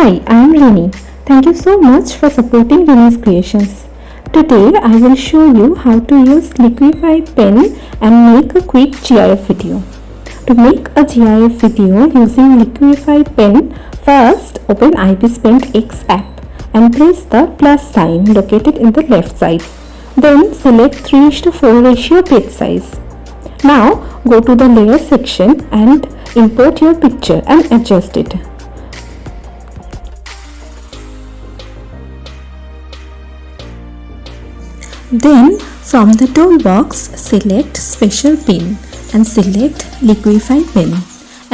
Hi, I am Rini. Thank you so much for supporting Rini's Creations. Today I will show you how to use Liquify pen and make a quick GIF video. To make a GIF video using Liquify pen, first open IBIS Paint X app and press the plus sign located in the left side. Then select 3:4 ratio page size. Now go to the layer section and import your picture and adjust it. Then from the toolbox select special pen and select Liquify pen.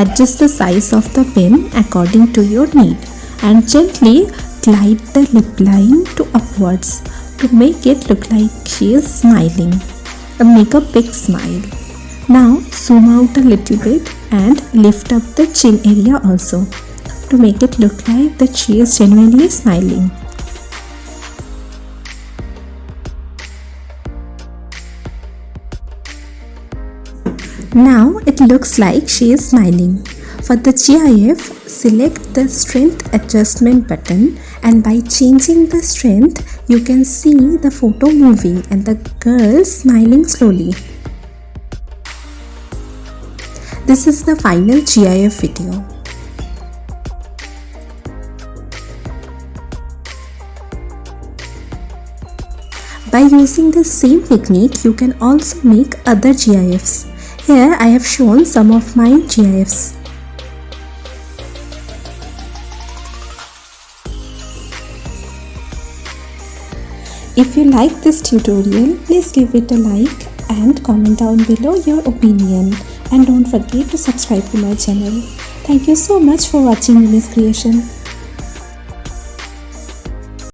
Adjust the size of the pen according to your need and gently glide the lip line to upwards to make it look like she is smiling. Make a big smile. Now zoom out a little bit and lift up the chin area also to make it look like that she is genuinely smiling. Now it looks like she is smiling. For the GIF, select the strength adjustment button and by changing the strength, you can see the photo moving and the girl smiling slowly. This is the final GIF video. By using the same technique, you can also make other GIFs. Here I have shown some of my GIFs. If you like this tutorial, please give it a like and comment down below your opinion. And don't forget to subscribe to my channel. Thank you so much for watching Rini's Creation.